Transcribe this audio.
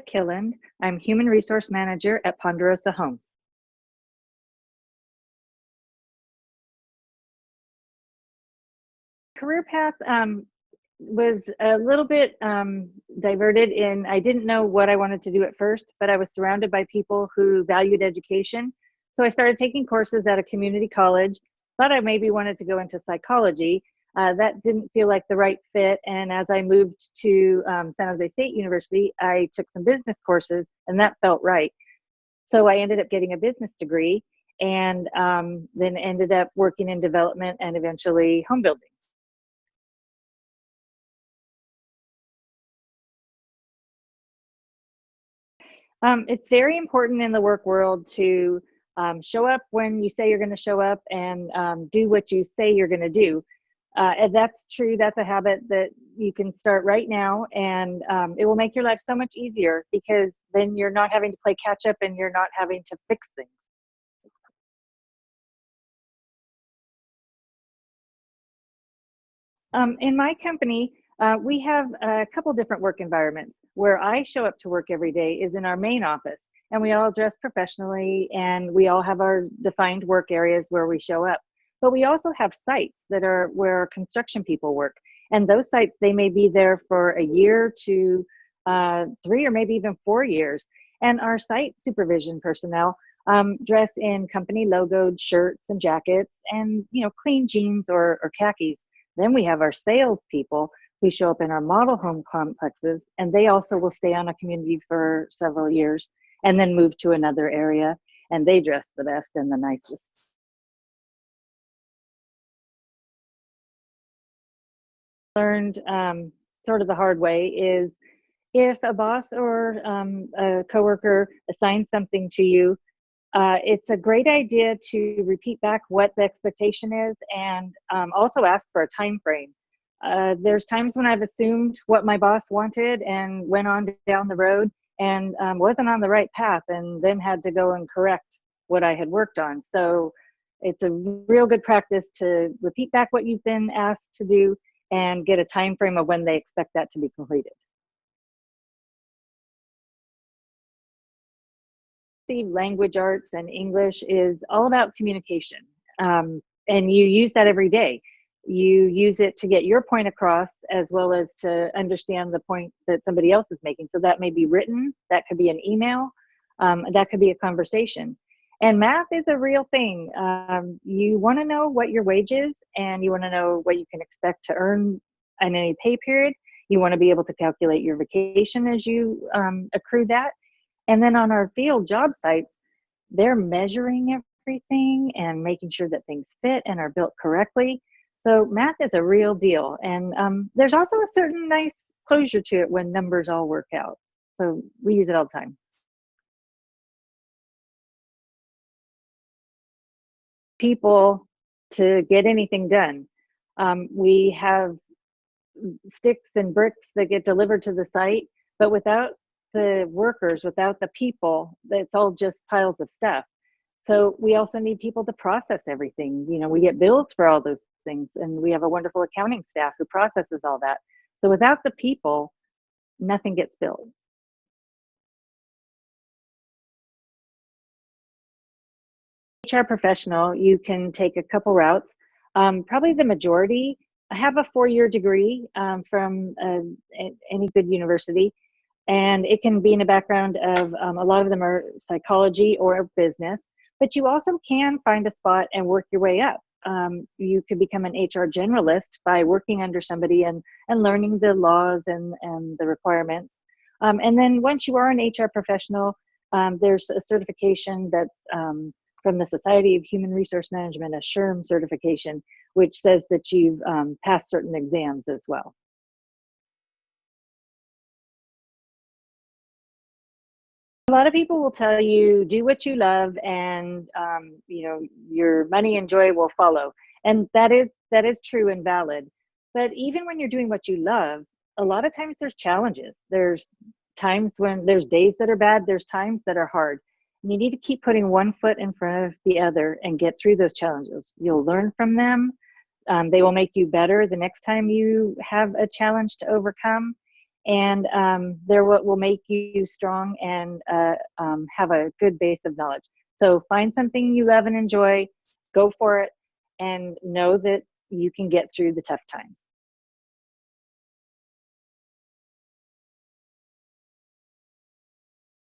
Kiland. I'm Human Resource Manager at Ponderosa Homes. Career path was a little bit diverted in I didn't know what I wanted to do at first, but I was surrounded by people who valued education. So I started taking courses at a community college, thought I maybe wanted to go into psychology. That didn't feel like the right fit. And as I moved to San Jose State University, I took some business courses and that felt right. So I ended up getting a business degree and then ended up working in development and eventually home building. It's very important in the work world to show up when you say you're going to show up and do what you say you're going to do. And that's true. That's a habit that you can start right now, and it will make your life so much easier because then you're not having to play catch up and you're not having to fix things. In my company, we have a couple different work environments. Where I show up to work every day is in our main office, and we all dress professionally, and we all have our defined work areas where we show up. But we also have sites that are where construction people work, and those sites, they may be there for a year to 3 or maybe even 4 years. And our site supervision personnel dress in company logoed shirts and jackets, and clean jeans or khakis. Then we have our sales people who show up in our model home complexes, and they also will stay on a community for several years and then move to another area, and they dress the best and the nicest. Learned sort of the hard way is if a boss or a coworker assigns something to you, it's a great idea to repeat back what the expectation is and also ask for a time frame. There's times when I've assumed what my boss wanted and went on down the road and wasn't on the right path and then had to go and correct what I had worked on. So it's a real good practice to repeat back what you've been asked to do and get a time frame of when they expect that to be completed. Language arts and English is all about communication. And you use that every day. You use it to get your point across as well as to understand the point that somebody else is making. So that may be written, that could be an email, that could be a conversation. And math is a real thing. You want to know what your wage is, and you want to know what you can expect to earn in any pay period. You want to be able to calculate your vacation as you accrue that. And then on our field job sites, they're measuring everything and making sure that things fit and are built correctly. So math is a real deal. And there's also a certain nice closure to it when numbers all work out. So we use it all the time. People to get anything done. We have sticks and bricks that get delivered to the site, but without the workers, without the people, it's all just piles of stuff. So we also need people to process everything. We get bills for all those things, and we have a wonderful accounting staff who processes all that. So without the people, nothing gets built. HR professional, you can take a couple routes. Probably the majority have a 4-year degree from any good university. And it can be in a background of a lot of them are psychology or business, but you also can find a spot and work your way up. You could become an HR generalist by working under somebody and learning the laws and the requirements. And then once you are an HR professional, there's a certification that's from the Society of Human Resource Management, a SHRM certification, which says that you've passed certain exams as well. A lot of people will tell you, do what you love, and your money and joy will follow. And that is true and valid. But even when you're doing what you love, a lot of times there's challenges. There's times when there's days that are bad, there's times that are hard. And you need to keep putting one foot in front of the other and get through those challenges. You'll learn from them. They will make you better the next time you have a challenge to overcome. and they're what will make you strong and have a good base of knowledge. So find something you love and enjoy, go for it, and know that you can get through the tough times.